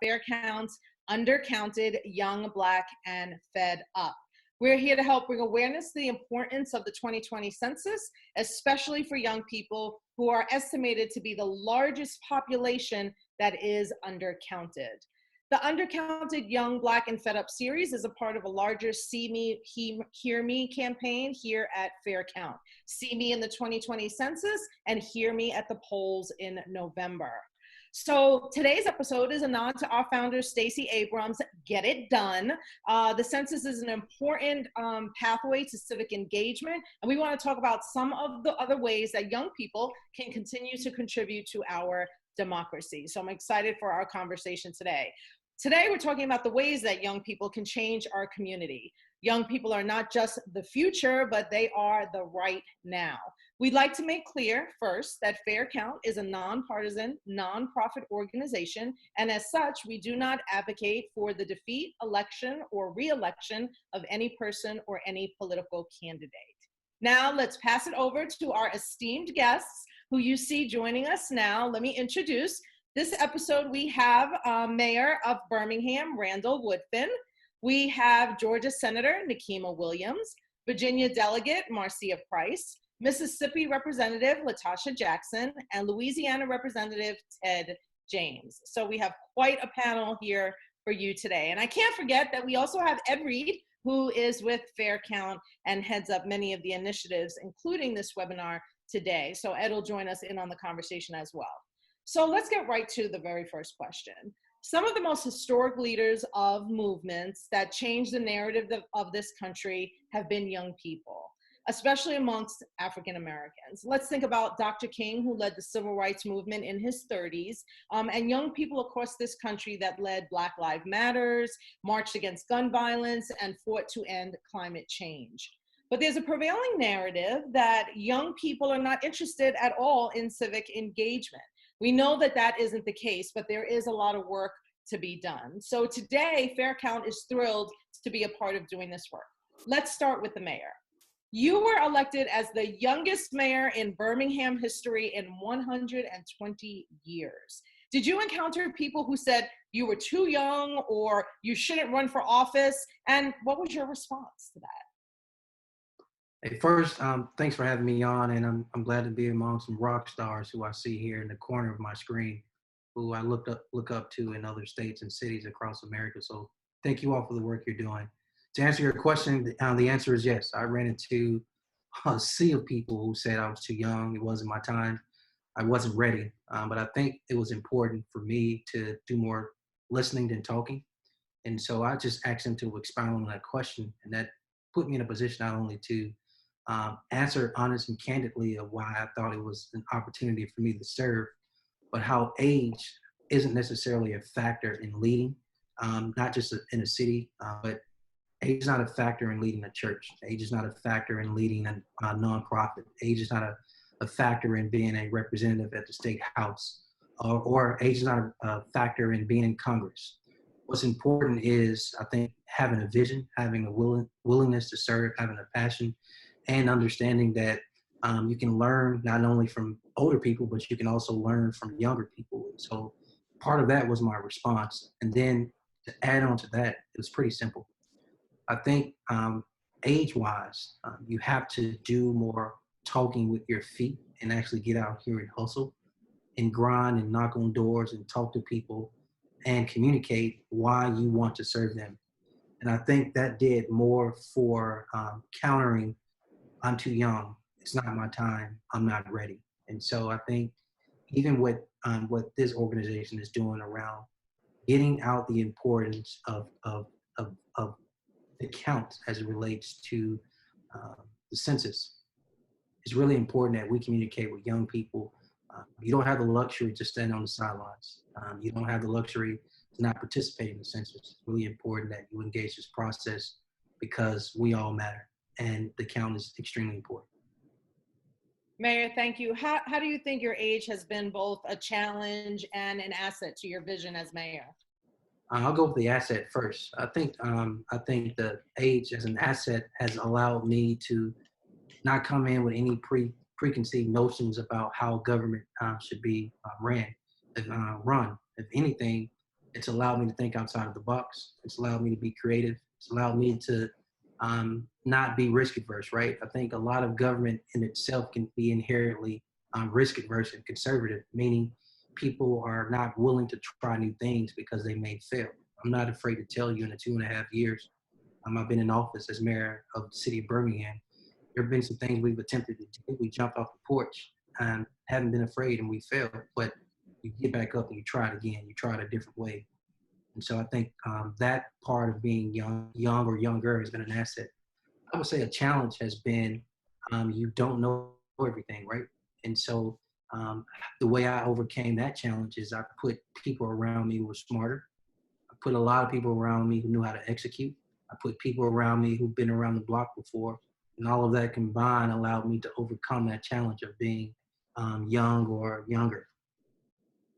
Fair Count's Undercounted, Young, Black, and Fed Up. We're here to help bring awareness to the importance of the 2020 census, especially for young people who are estimated to be the largest population that is undercounted. The Undercounted Young, Black, and Fed Up series is a part of a larger See Me, Hear Me campaign here at Fair Count. See me in the 2020 census and hear me at the polls in November. So today's episode is a nod to our founder, Stacey Abrams' Get It Done. The census is an important pathway to civic engagement, and we want to talk about some of the other ways that young people can continue to contribute to our democracy. So I'm excited for our conversation today. Today, we're talking about the ways that young people can change our community. Young people are not just the future, but they are the right now. We'd like to make clear first that Fair Count is a nonpartisan, nonprofit organization, and as such, we do not advocate for the defeat, election, or re-election of any person or any political candidate. Now, let's pass it over to our esteemed guests who you see joining us now. Let me introduce. This episode, we have Mayor of Birmingham, Randall Woodfin. We have Georgia Senator Nikema Williams, Virginia Delegate Marcia Price, Mississippi Representative Latasha Jackson, and Louisiana Representative Ted James. So we have quite a panel here for you today. And I can't forget that we also have Ed Reed, who is with Fair Count and heads up many of the initiatives, including this webinar today. So Ed will join us in on the conversation as well. So let's get right to the very first question. Some of the most historic leaders of movements that changed the narrative of this country have been young people, especially amongst African Americans. Let's think about Dr. King, who led the civil rights movement in his 30s, and young people across this country that led Black Lives Matters, marched against gun violence, and fought to end climate change. But there's a prevailing narrative that young people are not interested at all in civic engagement. We know that that isn't the case, but there is a lot of work to be done. So today, Fair Count is thrilled to be a part of doing this work. Let's start with the mayor. You were elected as the youngest mayor in Birmingham history in 120 years. Did you encounter people who said you were too young or you shouldn't run for office? And what was your response to that? Hey, first, thanks for having me on, and I'm glad to be among some rock stars who I see here in the corner of my screen, who I look up to in other states and cities across America. So thank you all for the work you're doing. To answer your question, the answer is yes. I ran into a sea of people who said I was too young, it wasn't my time, I wasn't ready. But I think it was important for me to do more listening than talking. And so I just asked them to expound on that question, and that put me in a position not only to answer honest and candidly of why I thought it was an opportunity for me to serve, but how age isn't necessarily a factor in leading, not just in a city, but age is not a factor in leading a church. Age is not a factor in leading a nonprofit. Age is not a factor in being a representative at the state house, or age is not a factor in being in Congress. What's important is, I think, having a vision, having a willingness to serve, having a passion, and understanding that you can learn not only from older people, but you can also learn from younger people. So part of that was my response. And then to add on to that, it was pretty simple. I think age-wise, you have to do more talking with your feet and actually get out here and hustle and grind and knock on doors and talk to people and communicate why you want to serve them. And I think that did more for countering, I'm too young, it's not my time, I'm not ready. And so I think even with what this organization is doing around getting out the importance of the count as it relates to the census, it's really important that we communicate with young people. You don't have the luxury to stand on the sidelines. You don't have the luxury to not participate in the census. It's really important that you engage this process because we all matter, and the count is extremely important. Mayor, thank you. How do you think your age has been both a challenge and an asset to your vision as mayor? I'll go with the asset first. I think the age as an asset has allowed me to not come in with any preconceived notions about how government should be run. If anything, It's allowed me to think outside of the box. It's allowed me to be creative. It's allowed me to not be risk adverse, right? I think a lot of government in itself can be inherently risk adverse and conservative, meaning people are not willing to try new things because they may fail. I'm not afraid to tell you in the 2.5 years I've been in office as mayor of the city of Birmingham, there have been some things we've attempted to do. We jumped off the porch and haven't been afraid and we failed, but you get back up and you try it again. You try it a different way. And so I think that part of being young or younger has been an asset. I would say a challenge has been you don't know everything, right? And so the way I overcame that challenge is I put people around me who were smarter. I put a lot of people around me who knew how to execute. I put people around me who've been around the block before. And all of that combined allowed me to overcome that challenge of being young or younger.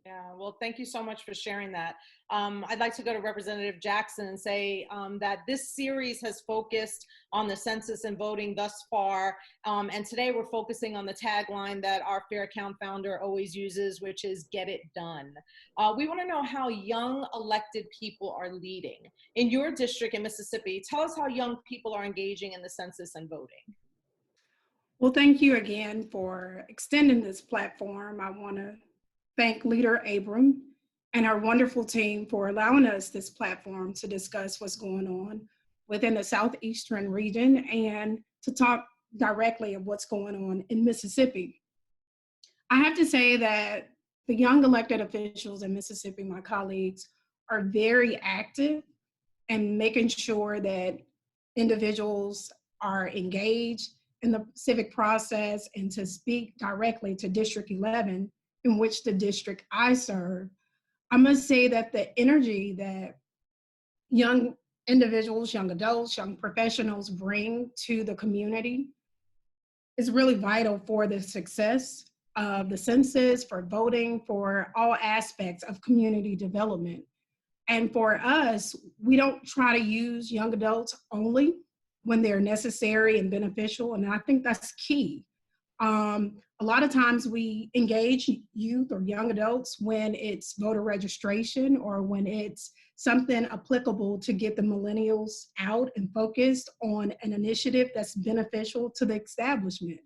Yeah, well, thank you so much for sharing that. I'd like to go to Representative Jackson and say that this series has focused on the census and voting thus far. And today we're focusing on the tagline that our Fair Count founder always uses, which is "Get it done." We want to know how young elected people are leading. In your district in Mississippi, tell us how young people are engaging in the census and voting. Well, thank you again for extending this platform. I want to thank Leader Abram and our wonderful team for allowing us this platform to discuss what's going on within the Southeastern region and to talk directly of what's going on in Mississippi. I have to say that the young elected officials in Mississippi, my colleagues, are very active and making sure that individuals are engaged in the civic process. And to speak directly to District 11, in which the district I serve, I must say that the energy that young individuals, young adults, young professionals bring to the community is really vital for the success of the census, for voting, for all aspects of community development. And for us, we don't try to use young adults only when they're necessary and beneficial. And I think that's key. A lot of times we engage youth or young adults when it's voter registration or when it's something applicable to get the millennials out and focused on an initiative that's beneficial to the establishment.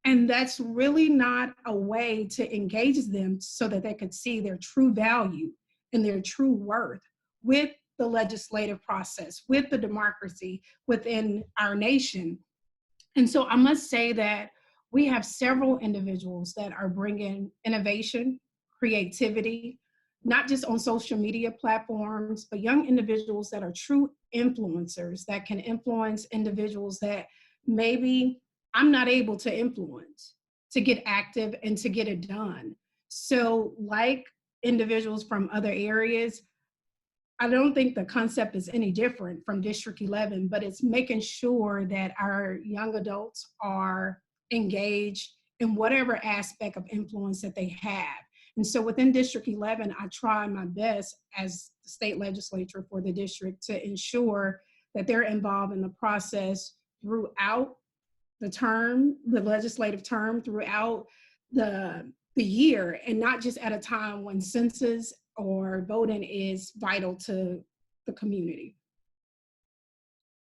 And that's really not a way to engage them so that they could see their true value and their true worth with the legislative process, with the democracy within our nation. And so I must say that we have several individuals that are bringing innovation, creativity, not just on social media platforms, but young individuals that are true influencers that can influence individuals that maybe I'm not able to influence, to get active and to get it done. So, like individuals from other areas, I don't think the concept is any different from District 11, but it's making sure that our young adults are engaged in whatever aspect of influence that they have. And so within District 11, I try my best as the state legislature for the district to ensure that they're involved in the process throughout the term, the legislative term, throughout the year, and not just at a time when census or voting is vital to the community.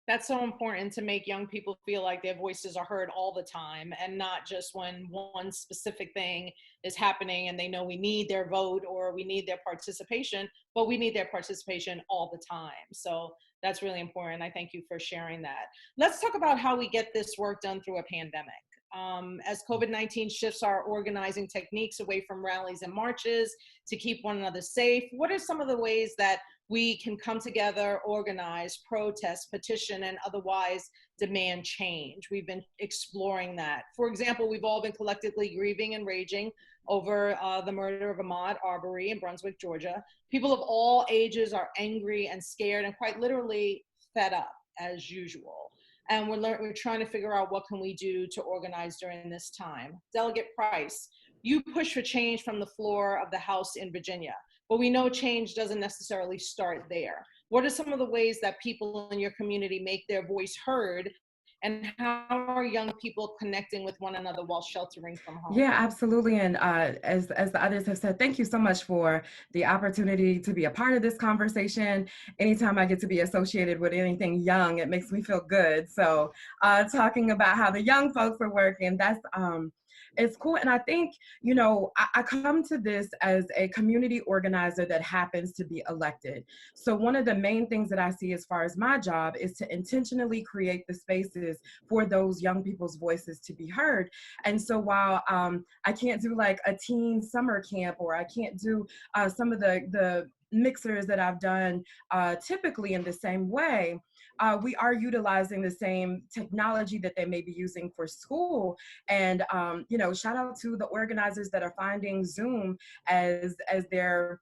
That's so important to make young people feel like their voices are heard all the time and not just when one specific thing is happening and they know we need their vote or we need their participation, but we need their participation all the time. So that's really important. I thank you for sharing that. Let's talk about how we get this work done through a pandemic. As COVID-19 shifts our organizing techniques away from rallies and marches to keep one another safe, what are some of the ways that we can come together, organize, protest, petition, and otherwise demand change? We've been exploring that. For example, we've all been collectively grieving and raging over the murder of Ahmaud Arbery in Brunswick, Georgia. People of all ages are angry and scared and quite literally fed up as usual. And we're trying to figure out what can we do to organize during this time. Delegate Price, you push for change from the floor of the House in Virginia, but we know change doesn't necessarily start there. What are some of the ways that people in your community make their voice heard and how are young people connecting with one another while sheltering from home? Yeah, absolutely. And as the others have said, thank you so much for the opportunity to be a part of this conversation. Anytime I get to be associated with anything young, it makes me feel good. So talking about how the young folks are working, that's it's cool. And I think, you know, I come to this as a community organizer that happens to be elected. So one of the main things that I see as far as my job is to intentionally create the spaces for those young people's voices to be heard. And so while I can't do like a teen summer camp, or I can't do some of the mixers that I've done typically in the same way, we are utilizing the same technology that they may be using for school. And you know, shout out to the organizers that are finding Zoom as their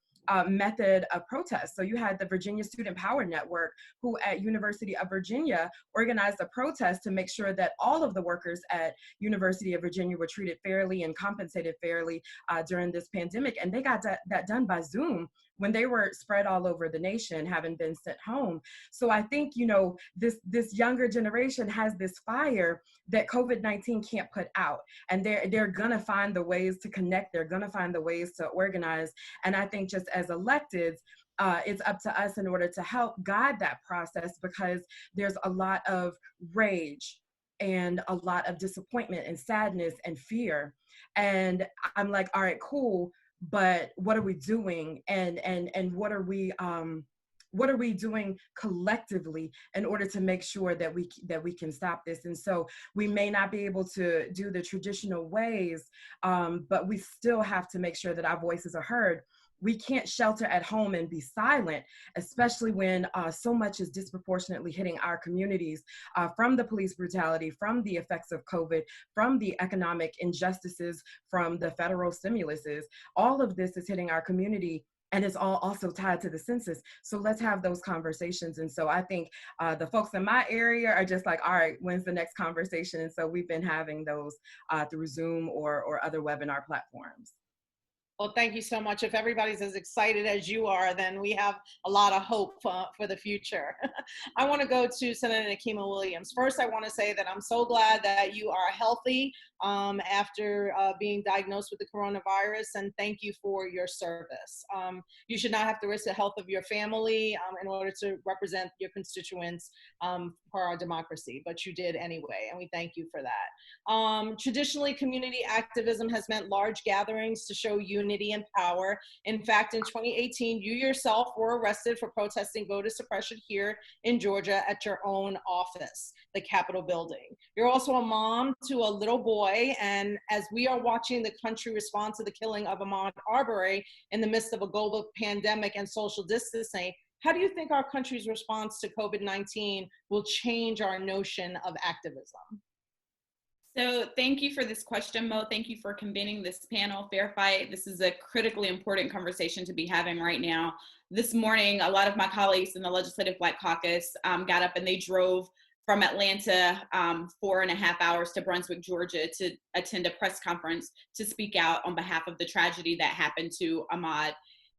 method of protest. So you had the Virginia Student Power Network, who at University of Virginia organized a protest to make sure that all of the workers at University of Virginia were treated fairly and compensated fairly during this pandemic. And they got that done by Zoom when they were spread all over the nation, having been sent home. So I think, you know, this younger generation has this fire that COVID-19 can't put out. And they're gonna find the ways to connect, they're gonna find the ways to organize. And I think just as electeds, it's up to us in order to help guide that process, because there's a lot of rage and a lot of disappointment and sadness and fear. And I'm like, all right, cool, but what are we doing? And what are we doing collectively in order to make sure that we can stop this? And so we may not be able to do the traditional ways, but we still have to make sure that our voices are heard. We can't shelter at home and be silent, especially when so much is disproportionately hitting our communities, from the police brutality, from the effects of COVID, from the economic injustices, from the federal stimuluses. All of this is hitting our community, and it's all also tied to the census. So let's have those conversations. And so I think the folks in my area are just like, all right, when's the next conversation? And so we've been having those through Zoom or other webinar platforms. Well, thank you so much. If everybody's as excited as you are, then we have a lot of hope for the future. I want to go to Senator Nikema Williams. First, I want to say that I'm so glad that you are healthy after being diagnosed with the coronavirus, and thank you for your service. You should not have to risk the health of your family in order to represent your constituents for our democracy, but you did anyway, and we thank you for that. Traditionally, community activism has meant large gatherings to show unity and power. In fact, in 2018, you yourself were arrested for protesting voter suppression here in Georgia at your own office, the Capitol building. You're also a mom to a little boy, and as we are watching the country respond to the killing of Ahmaud Arbery in the midst of a global pandemic and social distancing, how do you think our country's response to COVID-19 will change our notion of activism? So thank you for this question, Mo. Thank you for convening this panel, Fair Fight. This is a critically important conversation to be having right now. This morning, a lot of my colleagues in the Legislative Black Caucus got up and they drove from Atlanta 4.5 hours to Brunswick, Georgia to attend a press conference to speak out on behalf of the tragedy that happened to Ahmaud.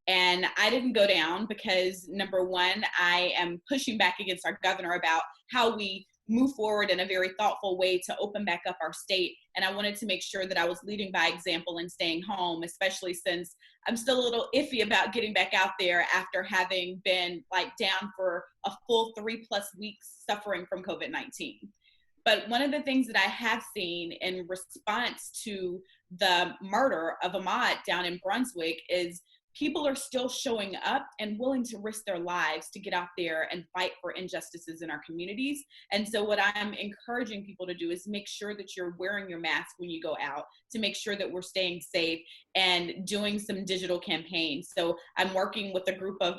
And I didn't go down because, number one, I am pushing back against our governor about how we move forward in a very thoughtful way to open back up our state. And I wanted to make sure that I was leading by example and staying home, especially since I'm still a little iffy about getting back out there after having been down for a full 3+ weeks suffering from COVID-19. But one of the things that I have seen in response to the murder of Ahmaud down in Brunswick is people are still showing up and willing to risk their lives to get out there and fight for injustices in our communities. And so what I'm encouraging people to do is make sure that you're wearing your mask when you go out, to make sure that we're staying safe and doing some digital campaigns. So I'm working with a group of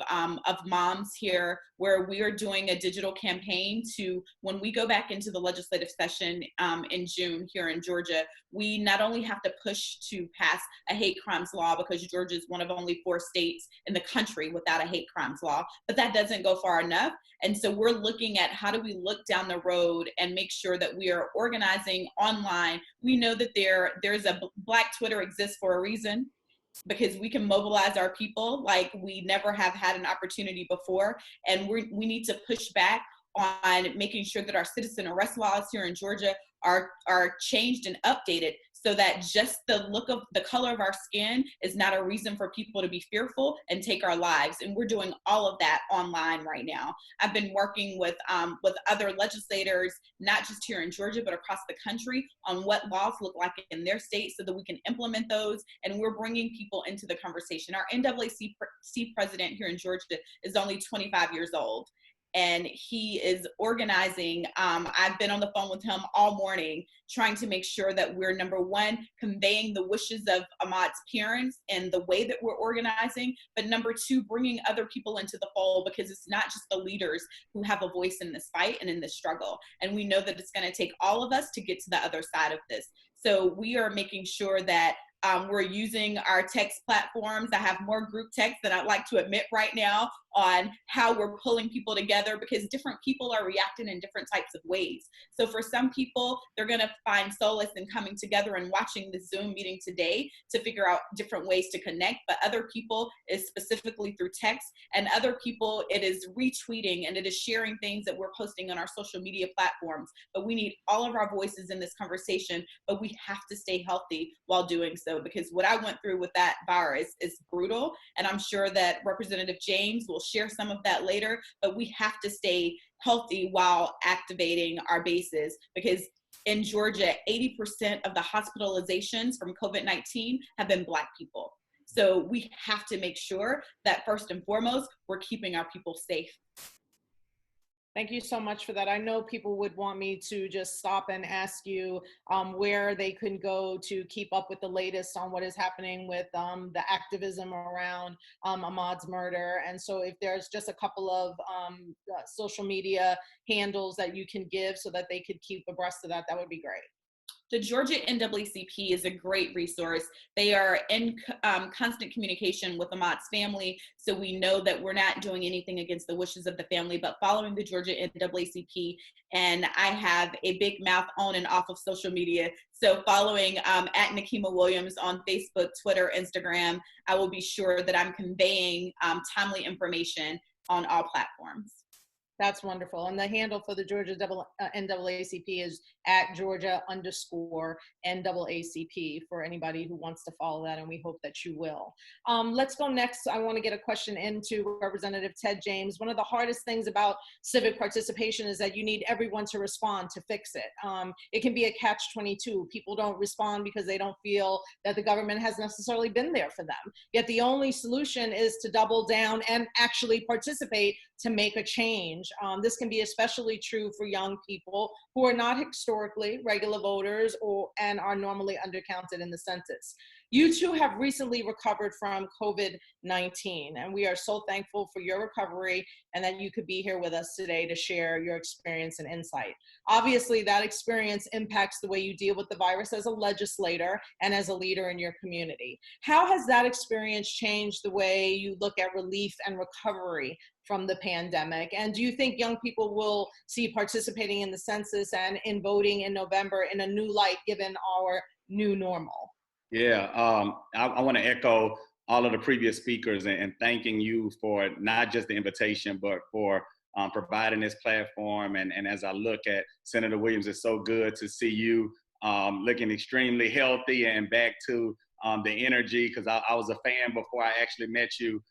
moms here where we are doing a digital campaign to, when we go back into the legislative session in June here in Georgia, we not only have to push to pass a hate crimes law, because Georgia is one of only 4 states in the country without a hate crimes law, but that doesn't go far enough. And so we're looking at how do we look down the road and make sure that we are organizing online. We know that there's a Black Twitter exists for a reason, because we can mobilize our people like we never have had an opportunity before. And we need to push back on making sure that our citizen arrest laws here in Georgia are changed and updated so that just the look of the color of our skin is not a reason for people to be fearful and take our lives. And we're doing all of that online right now. I've been working with other legislators, not just here in Georgia, but across the country on what laws look like in their state so that we can implement those. And we're bringing people into the conversation. Our NAACP president here in Georgia is only 25 years old. And he is organizing. I've been on the phone with him all morning trying to make sure that we're, number one, conveying the wishes of Ahmaud's parents and the way that we're organizing, but number two, bringing other people into the fold, because it's not just the leaders who have a voice in this fight and in this struggle. And we know that it's going to take all of us to get to the other side of this. So we are making sure that we're using our text platforms. I have more group text than I'd like to admit right now on how we're pulling people together, because different people are reacting in different types of ways. So for some people, they're going to find solace in coming together and watching the Zoom meeting today to figure out different ways to connect. But other people is specifically through text, and other people it is retweeting and it is sharing things that we're posting on our social media platforms. But we need all of our voices in this conversation, but we have to stay healthy while doing so, because what I went through with that virus is brutal. And I'm sure that Representative James will share some of that later, but we have to stay healthy while activating our bases, because in Georgia, 80% of the hospitalizations from COVID-19 have been Black people. So we have to make sure that first and foremost, we're keeping our people safe. Thank you so much for that. I know people would want me to just stop and ask you where they can go to keep up with the latest on what is happening with the activism around Ahmaud's murder. And so if there's just a couple of social media handles that you can give so that they could keep abreast of that, that would be great. The Georgia NAACP is a great resource. They are in constant communication with Ahmaud's family, so we know that we're not doing anything against the wishes of the family, but following the Georgia NAACP. And I have a big mouth on and off of social media, so following at Nikema Williams on Facebook, Twitter, Instagram, I will be sure that I'm conveying timely information on all platforms. That's wonderful. And the handle for the Georgia NAACP is @Georgia_NAACP for anybody who wants to follow that, and we hope that you will. Let's go next. I want to get a question into Representative Ted James. One of the hardest things about civic participation is that you need everyone to respond to fix it. It can be a catch-22. People don't respond because they don't feel that the government has necessarily been there for them. Yet the only solution is to double down and actually participate to make a change. This can be especially true for young people who are not historically regular voters and are normally undercounted in the census. You two have recently recovered from COVID-19, and we are so thankful for your recovery and that you could be here with us today to share your experience and insight. Obviously, that experience impacts the way you deal with the virus as a legislator and as a leader in your community. How has that experience changed the way you look at relief and recovery from the pandemic? And do you think young people will see participating in the census and in voting in November in a new light given our new normal? Yeah, I want to echo all of the previous speakers and thanking you for not just the invitation, but for providing this platform. And as I look at Senator Williams, it's so good to see you looking extremely healthy and back to the energy, because I was a fan before I actually met you,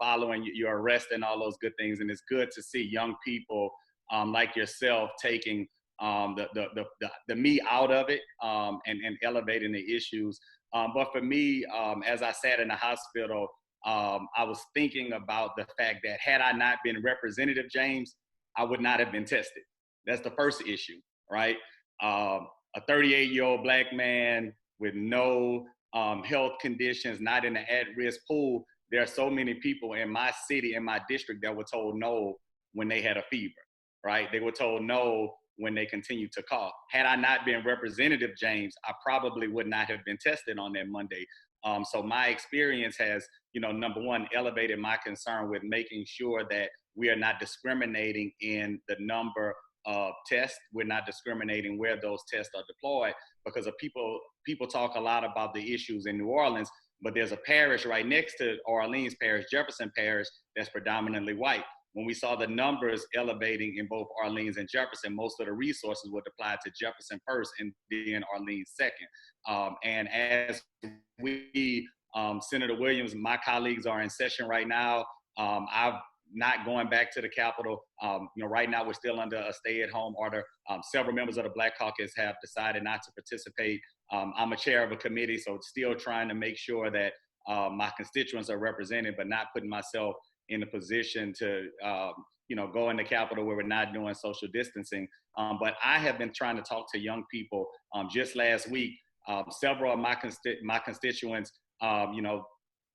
following your arrest and all those good things. And it's good to see young people like yourself taking the me out of it and elevating the issues. But for me, as I sat in the hospital, I was thinking about the fact that had I not been Representative James, I would not have been tested. That's the first issue, right? A 38-year-old Black man with no health conditions, not in the at-risk pool. There are so many people in my city, in my district, that were told no when they had a fever, right? They were told no when they continued to cough. Had I not been Representative James, I probably would not have been tested on that Monday. So my experience has, number one, elevated my concern with making sure that we are not discriminating in the number of tests. We're not discriminating where those tests are deployed, because of people talk a lot about the issues in New Orleans, but there's a parish right next to Orleans Parish, Jefferson Parish, that's predominantly white. when we saw the numbers elevating in both Orleans and Jefferson, most of the resources would apply to Jefferson first and then Orleans second. And as we, Senator Williams, my colleagues are in session right now. I've not going back to the Capitol. Right now we're still under a stay-at-home order. Several members of the Black Caucus have decided not to participate. I'm a chair of a committee, so still trying to make sure that my constituents are represented, but not putting myself in a position to, go in the Capitol where we're not doing social distancing. But I have been trying to talk to young people. Just last week, several of my constituents,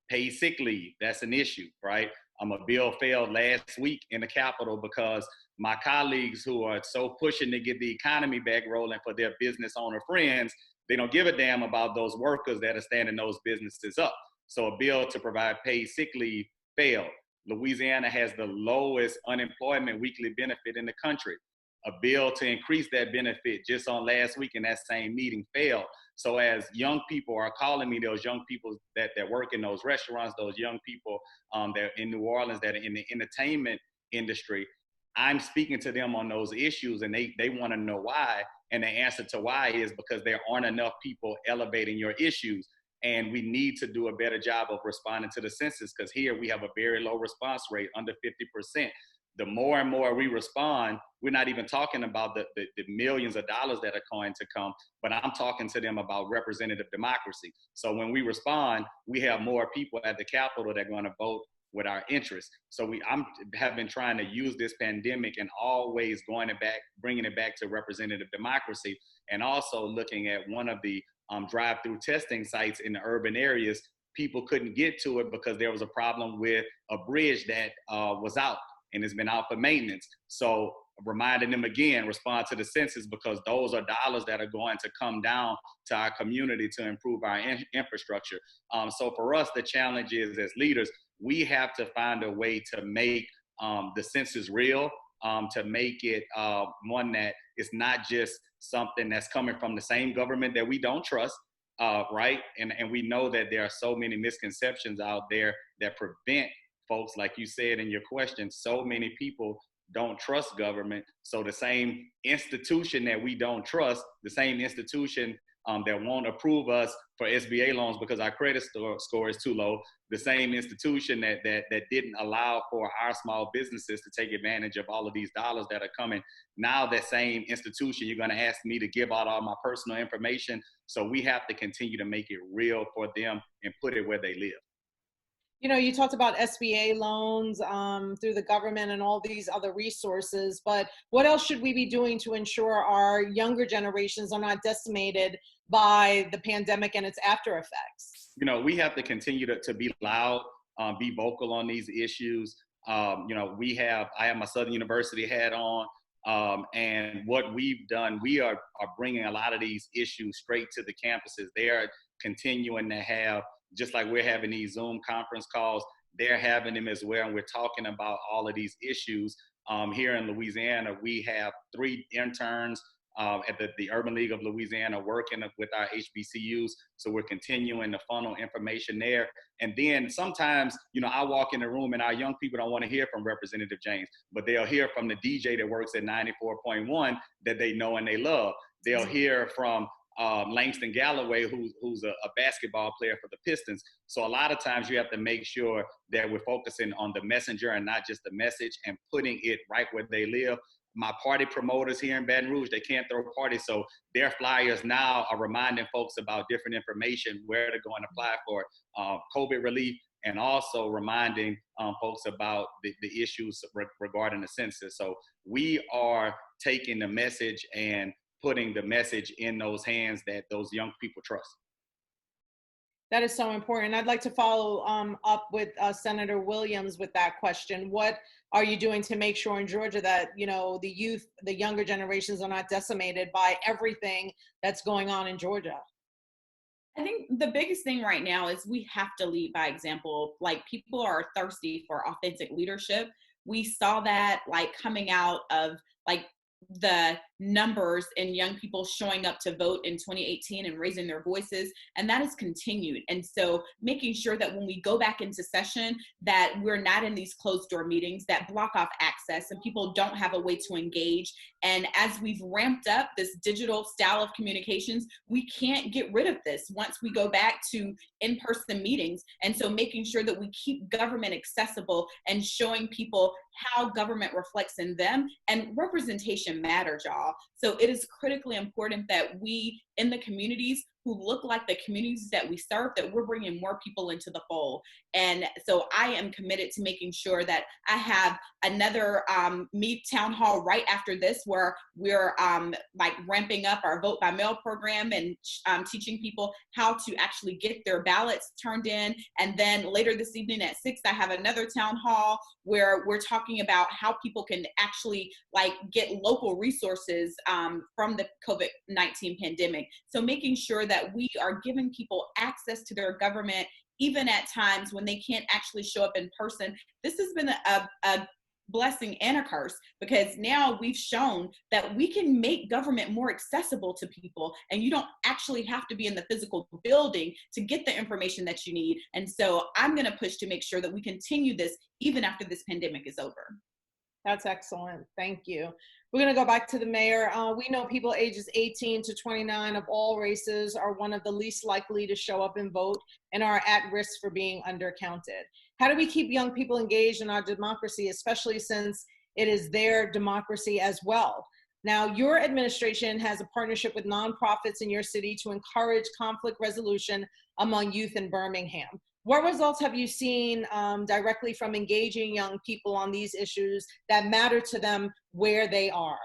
paid sick leave. That's an issue, right? A bill failed last week in the Capitol because my colleagues who are so pushing to get the economy back rolling for their business owner friends, they don't give a damn about those workers that are standing those businesses up. So a bill to provide paid sick leave failed. Louisiana has the lowest unemployment weekly benefit in the country. A bill to increase that benefit just on last week in that same meeting failed. So as young people are calling me, those young people that work in those restaurants, those young people that are in New Orleans that are in the entertainment industry, I'm speaking to them on those issues, and they want to know why. And the answer to why is because there aren't enough people elevating your issues. And we need to do a better job of responding to the census, because here we have a very low response rate, under 50%. The more and more we respond, we're not even talking about the millions of dollars that are going to come, but I'm talking to them about representative democracy. So when we respond, we have more people at the Capitol that are going to vote with our interests. So have been trying to use this pandemic and always bringing it back to representative democracy, and also looking at one of the drive-through testing sites in the urban areas. People couldn't get to it because there was a problem with a bridge that was out and it's been out for maintenance. So reminding them again, respond to the census, because those are dollars that are going to come down to our community to improve our infrastructure. So for us, the challenge is, as leaders, we have to find a way to make the census real, to make it one that is not just something that's coming from the same government that we don't trust, right? And we know that there are so many misconceptions out there that prevent folks, like you said in your question, so many people don't trust government. So the same institution that we don't trust, the same institution that won't approve us for SBA loans because our credit score is too low, the same institution that didn't allow for our small businesses to take advantage of all of these dollars that are coming. Now that same institution, you're going to ask me to give out all my personal information. So we have to continue to make it real for them and put it where they live. You talked about SBA loans through the government and all these other resources, but what else should we be doing to ensure our younger generations are not decimated by the pandemic and its after effects? We have to continue to be loud, be vocal on these issues. I have my Southern University hat on, and what we've done, we are bringing a lot of these issues straight to the campuses. They are continuing to have, just like we're having these Zoom conference calls, they're having them as well. And we're talking about all of these issues. Here in Louisiana, we have 3 interns at the Urban League of Louisiana working with our HBCUs. So we're continuing to funnel information there. And then sometimes, I walk in the room and our young people don't want to hear from Representative James, but they'll hear from the DJ that works at 94.1 that they know and they love. They'll hear from Langston Galloway, who's a basketball player for the Pistons. So a lot of times you have to make sure that we're focusing on the messenger and not just the message, and putting it right where they live. My party promoters here in Baton Rouge, they can't throw parties, so their flyers now are reminding folks about different information, where to go and apply for COVID relief, and also reminding folks about the issues regarding the census. So we are taking the message and putting the message in those hands that those young people trust. That is so important. I'd like to follow up with Senator Williams with that question. What are you doing to make sure in Georgia that, the youth, the younger generations are not decimated by everything that's going on in Georgia? I think the biggest thing right now is we have to lead by example. Like, people are thirsty for authentic leadership. We saw that coming out of the numbers in young people showing up to vote in 2018 and raising their voices, and that has continued. And so making sure that when we go back into session, that we're not in these closed door meetings that block off access and people don't have a way to engage. And as we've ramped up this digital style of communications, we can't get rid of this once we go back to in-person meetings. And so making sure that we keep government accessible and showing people how government reflects in them. And representation matters, y'all. So it is critically important that we in the communities who look like the communities that we serve, that we're bringing more people into the fold. And so I am committed to making sure that I have another Meet Town Hall right after this, where we're like ramping up our vote by mail program and teaching people how to actually get their ballots turned in. And then later this evening at 6, I have another town hall where we're talking about how people can actually like get local resources from the COVID-19 pandemic. So making sure that we are giving people access to their government, even at times when they can't actually show up in person. This has been a blessing and a curse, because now we've shown that we can make government more accessible to people, and you don't actually have to be in the physical building to get the information that you need. And so I'm going to push to make sure that we continue this even after this pandemic is over. That's excellent. Thank you. We're going to go back to the mayor. We know people ages 18 to 29 of all races are one of the least likely to show up and vote and are at risk for being undercounted. How do we keep young people engaged in our democracy, especially since it is their democracy as well? Now, your administration has a partnership with nonprofits in your city to encourage conflict resolution among youth in Birmingham. What results have you seen directly from engaging young people on these issues that matter to them where they are?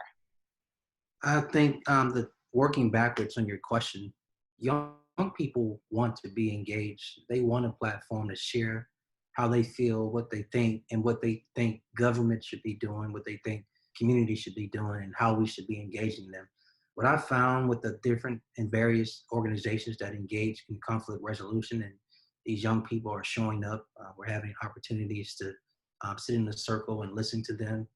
I think that working backwards on your question, young people want to be engaged. They want a platform to share how they feel, what they think, and what they think government should be doing, what they think community should be doing, and how we should be engaging them. What I found with the different and various organizations that engage in conflict resolution, and these young people are showing up, we're having opportunities to sit in a circle and listen to them.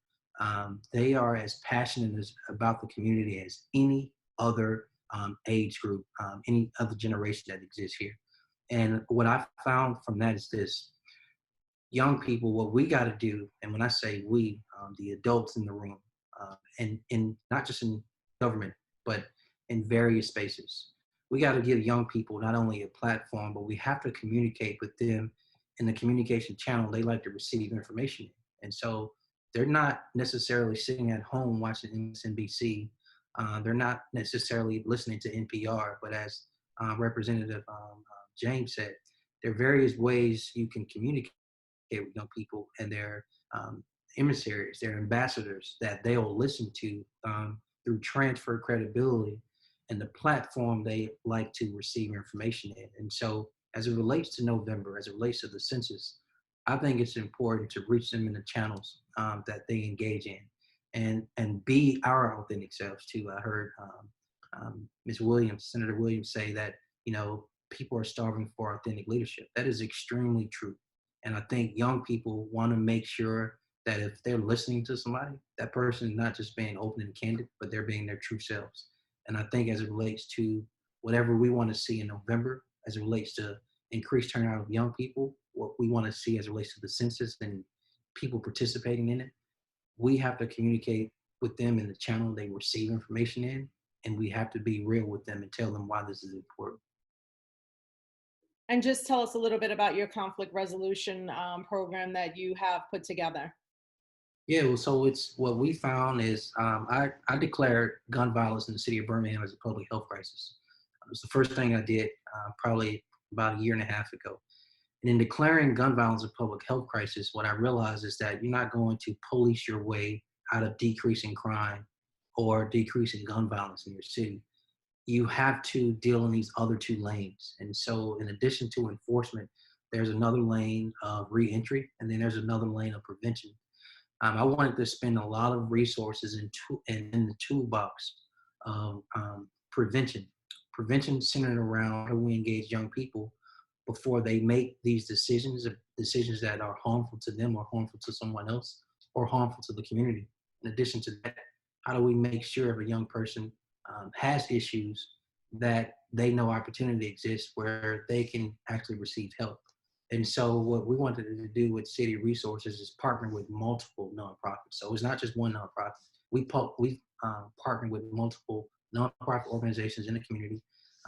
They are as passionate about the community as any other age group, any other generation that exists here. And what I found from that is this: young people, what we got to do, and when I say we, the adults in the room, and not just in government, but in various spaces, we got to give young people not only a platform, but we have to communicate with them in the communication channel they like to receive information in. And so they're not necessarily sitting at home watching MSNBC. They're not necessarily listening to NPR, but as Representative James said, there are various ways you can communicate with young people and their emissaries, their ambassadors that they'll listen to through transfer credibility and the platform they like to receive information in. And so as it relates to November, as it relates to the census, I think it's important to reach them in the channels that they engage in and be our authentic selves too. I heard Ms. Williams, Senator Williams say that, you know, people are starving for authentic leadership. That is extremely true. And I think young people want to make sure that if they're listening to somebody, that person is not just being open and candid, but they're being their true selves. And I think as it relates to whatever we want to see in November, as it relates to increased turnout of young people, what we want to see as it relates to the census and people participating in it, we have to communicate with them in the channel they receive information in, and we have to be real with them and tell them why this is important. And just tell us a little bit about your conflict resolution program that you have put together. Yeah, well, so it's what we found is I declared gun violence in the city of Birmingham as a public health crisis. It was the first thing I did probably about a year and a half ago. And in declaring gun violence a public health crisis, what I realized is that you're not going to police your way out of decreasing crime or decreasing gun violence in your city. You have to deal in these other two lanes. And so in addition to enforcement, there's another lane of reentry, and then there's another lane of prevention. I wanted to spend a lot of resources in the toolbox of prevention. Prevention centered around how we engage young people before they make these decisions that are harmful to them or harmful to someone else or harmful to the community. In addition to that, how do we make sure if a young person has issues that they know opportunity exists where they can actually receive help. And so what we wanted to do with City Resources is partner with multiple nonprofits. So it's not just one nonprofit. We partner with multiple nonprofit organizations in the community.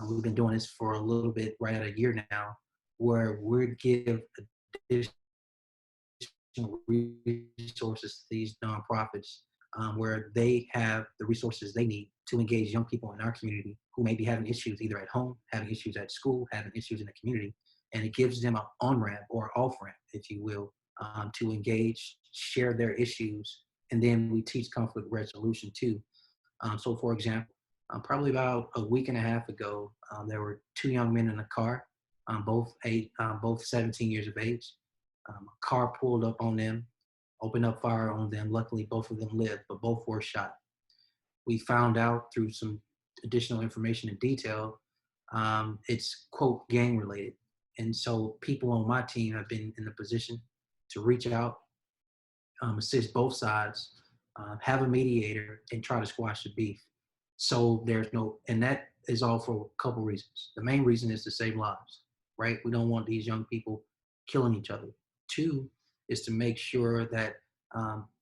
We've been doing this for a little bit, right at a year now, where we give additional resources to these nonprofits, where they have the resources they need to engage young people in our community who may be having issues either at home, having issues at school, having issues in the community. And it gives them an on-ramp or off ramp, if you will, to engage, share their issues, and then we teach conflict resolution too. So for example, probably about a week and a half ago, there were two young men in a car, both 17 years of age. A car pulled up on them, opened up fire on them. Luckily, both of them lived, but both were shot. We found out through some additional information and detail, it's quote gang related. And so people on my team have been in the position to reach out, assist both sides, have a mediator, and try to squash the beef. So there's no, and that is all for a couple reasons. The main reason is to save lives, right? We don't want these young people killing each other. Two is to make sure that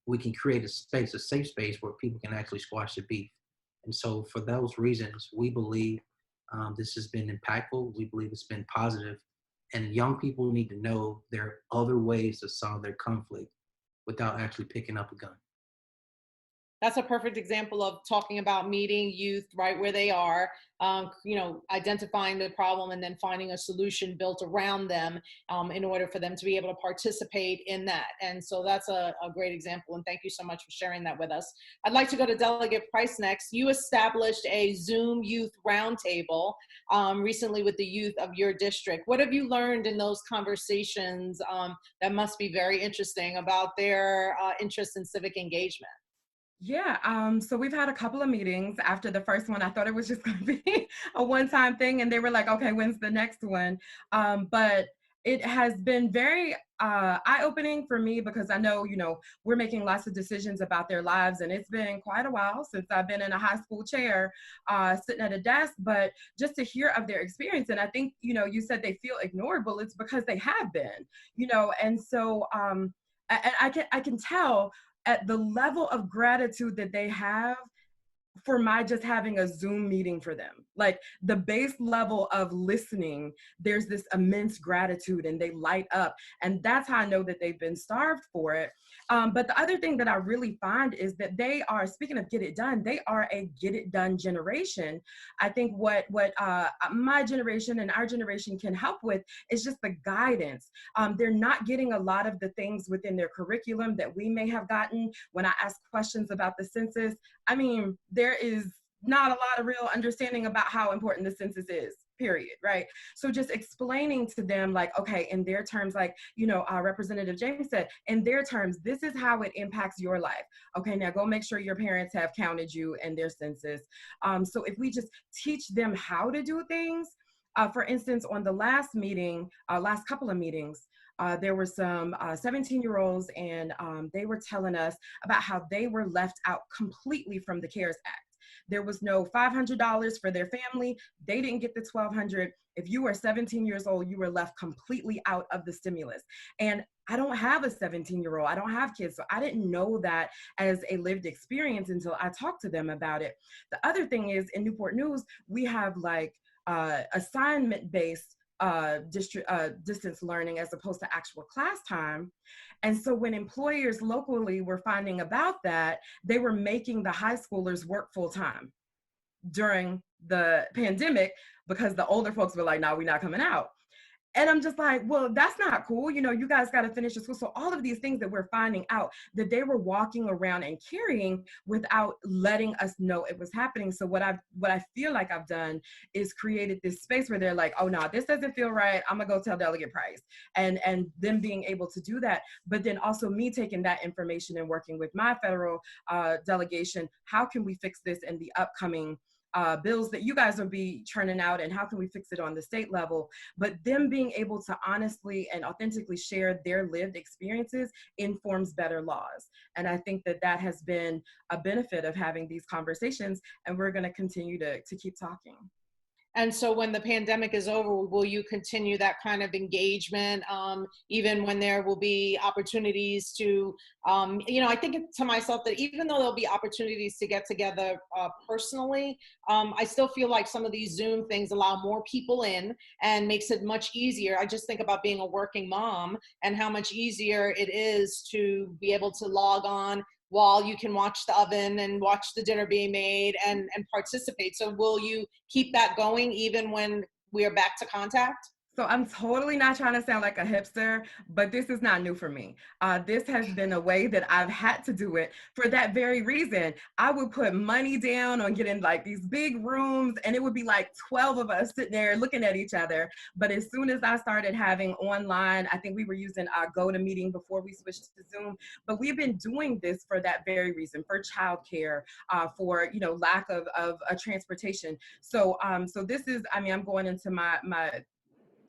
we can create a space, a safe space where people can actually squash the beef. And so for those reasons, we believe this has been impactful. We believe it's been positive. And young people need to know there are other ways to solve their conflict without actually picking up a gun. That's a perfect example of talking about meeting youth right where they are, identifying the problem and then finding a solution built around them in order for them to be able to participate in that. And so that's a great example. And thank you so much for sharing that with us. I'd like to go to Delegate Price next. You established a Zoom youth roundtable recently with the youth of your district. What have you learned in those conversations that must be very interesting about their interest in civic engagement? Yeah, so we've had a couple of meetings. After the first one, I thought it was just going to be a one-time thing, and they were like, okay, when's the next one? But it has been very eye-opening for me because I know, we're making lots of decisions about their lives, and it's been quite a while since I've been in a high school chair sitting at a desk, but just to hear of their experience. And I think, you said they feel ignored, but it's because they have been, and so I can tell at the level of gratitude that they have for my just having a Zoom meeting for them. Like the base level of listening, there's this immense gratitude and they light up. And that's how I know that they've been starved for it. But the other thing that I really find is that they are, speaking of get it done, they are a get it done generation. I think what my generation and our generation can help with is just the guidance. They're not getting a lot of the things within their curriculum that we may have gotten when I ask questions about the census. I mean, there is not a lot of real understanding about how important the census is, period, right? So just explaining to them like, okay, in their terms, like, Representative James said, in their terms, this is how it impacts your life. Okay, now go make sure your parents have counted you in their census. So if we just teach them how to do things, for instance, on the last couple of meetings, there were some 17-year-olds and they were telling us about how they were left out completely from the CARES Act. There was no $500 for their family. They didn't get the $1,200. If you were 17 years old, you were left completely out of the stimulus. And I don't have a 17-year-old. I don't have kids. So I didn't know that as a lived experience until I talked to them about it. The other thing is in Newport News, we have like assignment-based distance learning as opposed to actual class time. And so when employers locally were finding about that, they were making the high schoolers work full time during the pandemic because the older folks were like, no, we're not coming out. And I'm just like, well, that's not cool. You guys got to finish the school. So all of these things that we're finding out that they were walking around and carrying without letting us know it was happening. So what I feel like I've done is created this space where they're like, oh no, this doesn't feel right. I'm gonna go tell Delegate Price, and them being able to do that. But then also me taking that information and working with my federal delegation. How can we fix this in the upcoming bills that you guys will be churning out, and how can we fix it on the state level. But them being able to honestly and authentically share their lived experiences informs better laws. And I think that that has been a benefit of having these conversations, and we're going to continue to keep talking. And so when the pandemic is over, will you continue that kind of engagement, even when there will be opportunities to, I think to myself that even though there'll be opportunities to get together personally, I still feel like some of these Zoom things allow more people in and makes it much easier. I just think about being a working mom and how much easier it is to be able to log on while you can watch the oven and watch the dinner being made and participate. So will you keep that going even when we are back to contact? So I'm totally not trying to sound like a hipster, but this is not new for me. This has been a way that I've had to do it for that very reason. I would put money down on getting like these big rooms, and it would be like 12 of us sitting there looking at each other. But as soon as I started having online, I think we were using our GoToMeeting before we switched to Zoom, but we've been doing this for that very reason, for childcare, for lack of transportation. So so this is, I mean, I'm going into my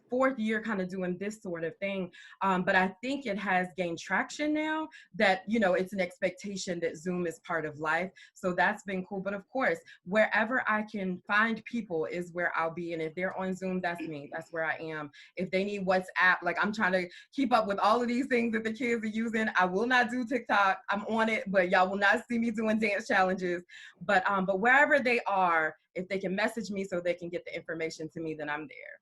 fourth year kind of doing this sort of thing. But I think it has gained traction now that, it's an expectation that Zoom is part of life. So that's been cool. But of course, wherever I can find people is where I'll be. And if they're on Zoom, that's me. That's where I am. If they need WhatsApp, like I'm trying to keep up with all of these things that the kids are using. I will not do TikTok. I'm on it, but y'all will not see me doing dance challenges. But wherever they are, if they can message me so they can get the information to me, then I'm there.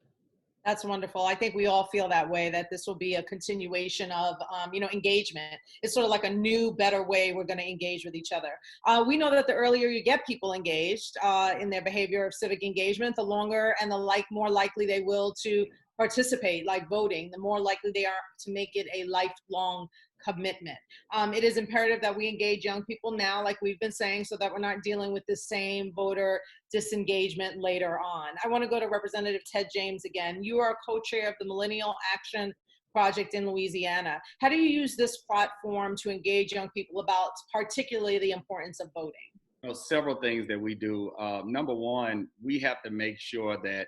That's wonderful. I think we all feel that way, that this will be a continuation of, engagement. It's sort of like a new, better way we're going to engage with each other. We know that the earlier you get people engaged in their behavior of civic engagement, the longer and more likely they will to participate, like voting, the more likely they are to make it a lifelong commitment. It is imperative that we engage young people now, like we've been saying, so that we're not dealing with the same voter disengagement later on. I want to go to Representative Ted James again. You are co-chair of the Millennial Action Project in Louisiana. How do you use this platform to engage young people about particularly the importance of voting? Well, several things that we do. Number one, we have to make sure that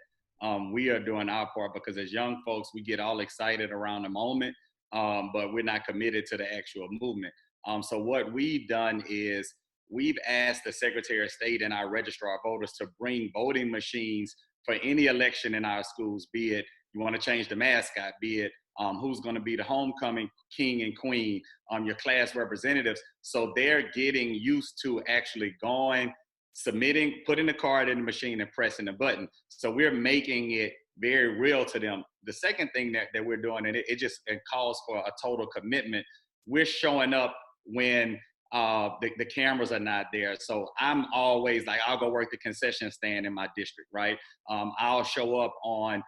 we are doing our part, because as young folks, we get all excited around the moment, but we're not committed to the actual movement. So what we've done is we've asked the Secretary of State and our registrar of voters to bring voting machines for any election in our schools, be it you want to change the mascot, be it who's going to be the homecoming king and queen, your class representatives. So they're getting used to actually going, submitting, putting the card in the machine and pressing the button. So we're making it very real to them. The second thing that we're doing, and it calls for a total commitment, we're showing up when the cameras are not there. So I'm always like, I'll go work the concession stand in my district, right? I'll show up on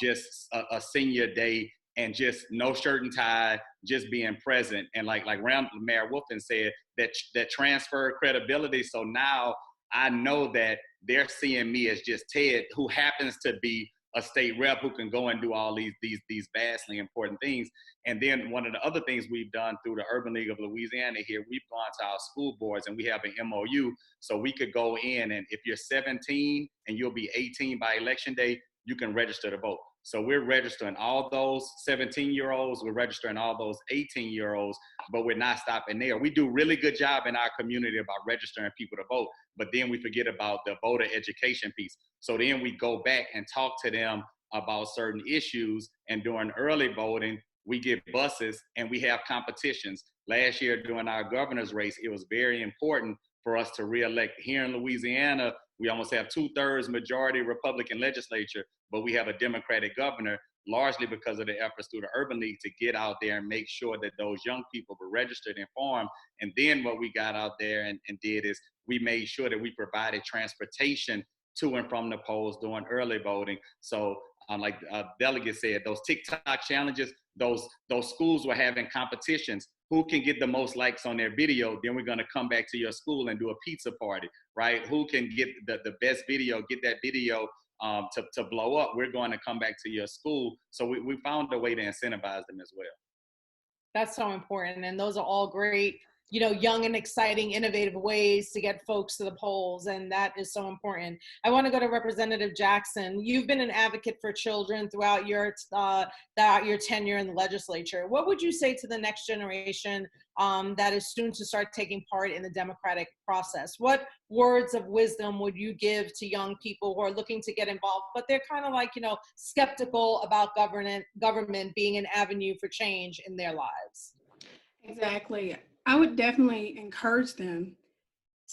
just a senior day and just no shirt and tie, just being present. And like Mayor Wolfen said, that transfer credibility. So now I know that they're seeing me as just Ted, who happens to be a state rep who can go and do all these vastly important things. And then one of the other things we've done through the Urban League of Louisiana here, we've gone to our school boards and we have an MOU, so we could go in, and if you're 17 and you'll be 18 by election day, you can register to vote. So we're registering all those 17-year-olds, we're registering all those 18-year-olds, but we're not stopping there. We do a really good job in our community about registering people to vote, but then we forget about the voter education piece. So then we go back and talk to them about certain issues, and during early voting, we get buses and we have competitions. Last year during our governor's race, it was very important for us to reelect. Here in Louisiana, we almost have 2/3 majority Republican legislature, but we have a Democratic governor, largely because of the efforts through the Urban League to get out there and make sure that those young people were registered and informed. And then what we got out there and did is we made sure that we provided transportation to and from the polls during early voting. So like Delegate said, those TikTok challenges, those schools were having competitions. Who can get the most likes on their video? Then we're going to come back to your school and do a pizza party, right? Who can get the best video, get that video to blow up? We're going to come back to your school. So we found a way to incentivize them as well. That's so important. And those are all great young and exciting, innovative ways to get folks to the polls. And that is so important. I want to go to Representative Jackson. You've been an advocate for children throughout your tenure in the legislature. What would you say to the next generation that is soon to start taking part in the democratic process? What words of wisdom would you give to young people who are looking to get involved, but they're kind of like, skeptical about government being an avenue for change in their lives? Exactly. I would definitely encourage them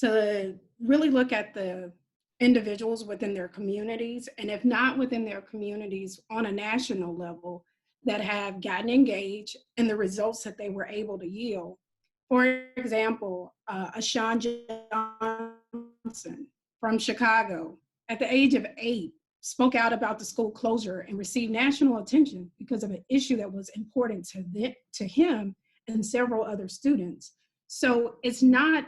to really look at the individuals within their communities, and if not within their communities, on a national level, that have gotten engaged in the results that they were able to yield. For example, Ashawn Johnson from Chicago, at the age of 8, spoke out about the school closure and received national attention because of an issue that was important to him and several other students. So it's not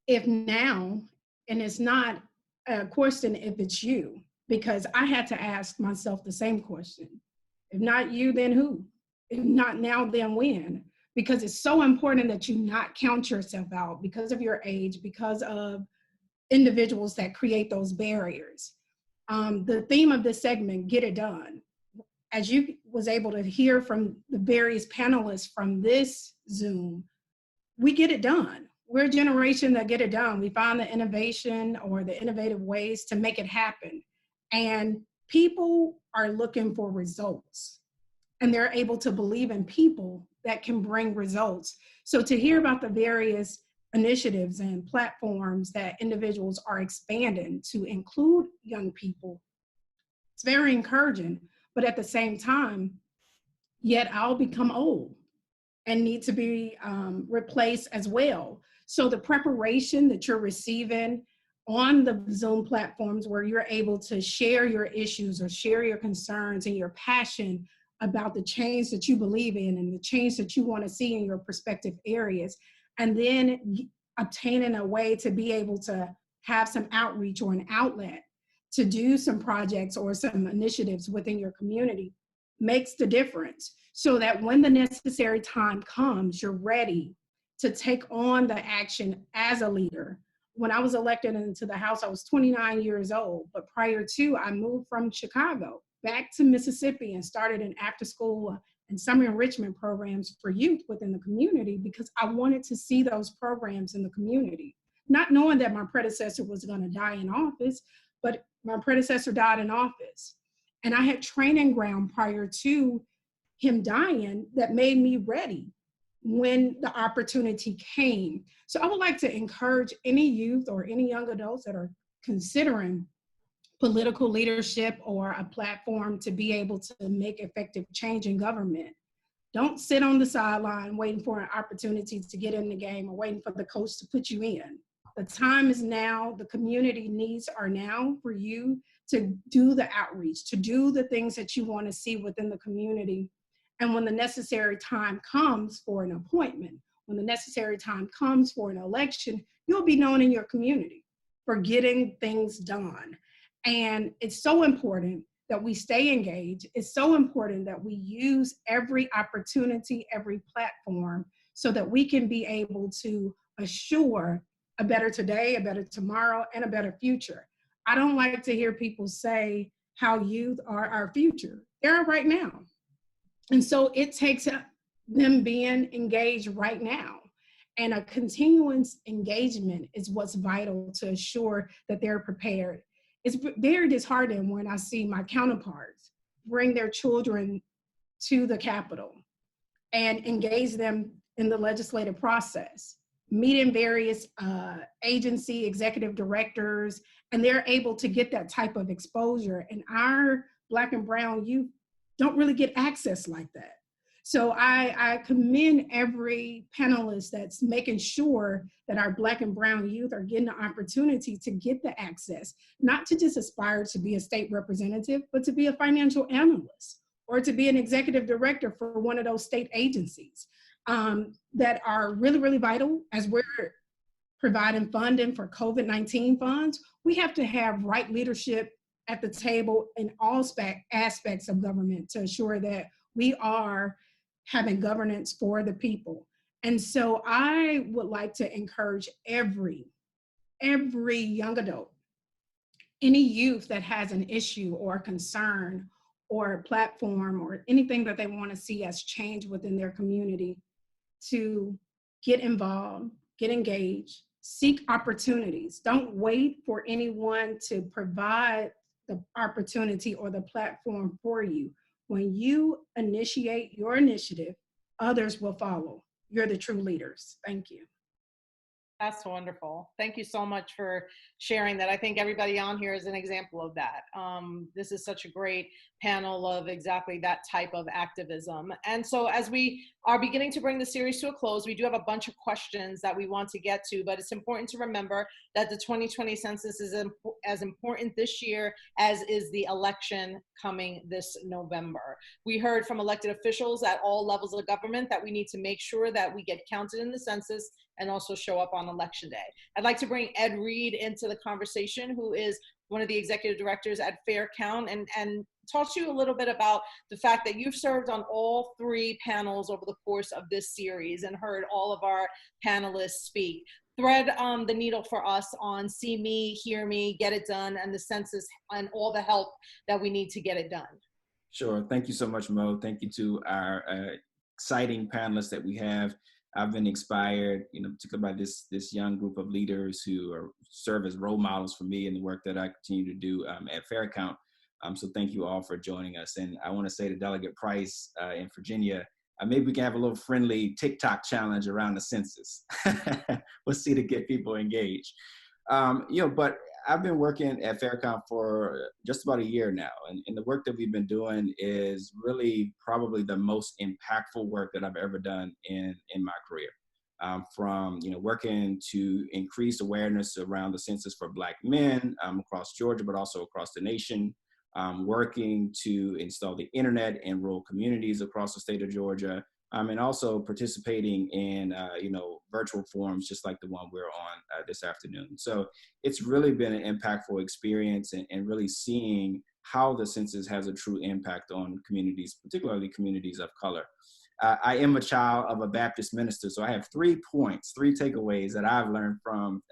if now, and it's not a question if it's you, because I had to ask myself the same question. If not you, then who? If not now, then when? Because it's so important that you not count yourself out because of your age, because of individuals that create those barriers. The theme of this segment, Get It Done. As you was able to hear from the various panelists from this Zoom, we get it done. We're a generation that get it done. We find the innovation or the innovative ways to make it happen. And people are looking for results, and they're able to believe in people that can bring results. So to hear about the various initiatives and platforms that individuals are expanding to include young people, it's very encouraging. But at the same time, yet I'll become old and need to be replaced as well. So the preparation that you're receiving on the Zoom platforms where you're able to share your issues or share your concerns and your passion about the change that you believe in and the change that you want to see in your prospective areas, and then obtaining a way to be able to have some outreach or an outlet to do some projects or some initiatives within your community makes the difference, so that when the necessary time comes, you're ready to take on the action as a leader. When I was elected into the House, I was 29 years old, but prior to, I moved from Chicago back to Mississippi and started an after school and summer enrichment programs for youth within the community because I wanted to see those programs in the community. Not knowing that my predecessor was going to die in office, but my predecessor died in office. And I had training ground prior to him dying that made me ready when the opportunity came. So I would like to encourage any youth or any young adults that are considering political leadership or a platform to be able to make effective change in government. Don't sit on the sideline waiting for an opportunity to get in the game or waiting for the coach to put you in. The time is now. The community needs are now for you to do the outreach, to do the things that you want to see within the community. And when the necessary time comes for an appointment, when the necessary time comes for an election, you'll be known in your community for getting things done. And it's so important that we stay engaged. It's so important that we use every opportunity, every platform, so that we can be able to assure a better today, a better tomorrow, and a better future. I don't like to hear people say how youth are our future. They're right now. And so it takes them being engaged right now. And a continuous engagement is what's vital to assure that they're prepared. It's very disheartening when I see my counterparts bring their children to the Capitol and engage them in the legislative process, meeting various agency executive directors, and they're able to get that type of exposure. And our Black and brown youth don't really get access like that. So I commend every panelist that's making sure that our Black and brown youth are getting the opportunity to get the access, not to just aspire to be a state representative, but to be a financial analyst or to be an executive director for one of those state agencies that are really, really vital as we're providing funding for COVID-19 funds. We have to have right leadership at the table in all aspects of government to ensure that we are having governance for the people. And so I would like to encourage every young adult, any youth that has an issue or a concern or a platform or anything that they want to see as change within their community, to get involved, get engaged, seek opportunities. Don't wait for anyone to provide the opportunity or the platform for you. When you initiate your initiative, others will follow. You're the true leaders. Thank you. That's wonderful. Thank you so much for sharing that. I think everybody on here is an example of that. This is such a great panel of exactly that type of activism. And so as we are beginning to bring the series to a close, we do have a bunch of questions that we want to get to, but it's important to remember that the 2020 census is as important this year as is the election coming this November. We heard from elected officials at all levels of government that we need to make sure that we get counted in the census and also show up on election day. I'd like to bring Ed Reed into the conversation, who is one of the executive directors at Fair Count, and talk to you a little bit about the fact that you've served on all 3 panels over the course of this series and heard all of our panelists speak. Thread the needle for us on See Me, Hear Me, Get It Done, and the census and all the help that we need to get it done. Sure. Thank you so much, Mo. Thank you to our exciting panelists that we have. I've been inspired, particularly by this young group of leaders who serve as role models for me in the work that I continue to do at Fair Count. So thank you all for joining us. And I want to say to Delegate Price in Virginia, maybe we can have a little friendly TikTok challenge around the census. We'll see to get people engaged. But I've been working at Fair Count for just about a year now. And the work that we've been doing is really probably the most impactful work that I've ever done in my career. From working to increase awareness around the census for Black men across Georgia, but also across the nation, working to install the internet in rural communities across the state of Georgia, and also participating in virtual forums just like the one we're on this afternoon. So it's really been an impactful experience and really seeing how the census has a true impact on communities, particularly communities of color. I am a child of a Baptist minister, so I have 3 takeaways that I've learned from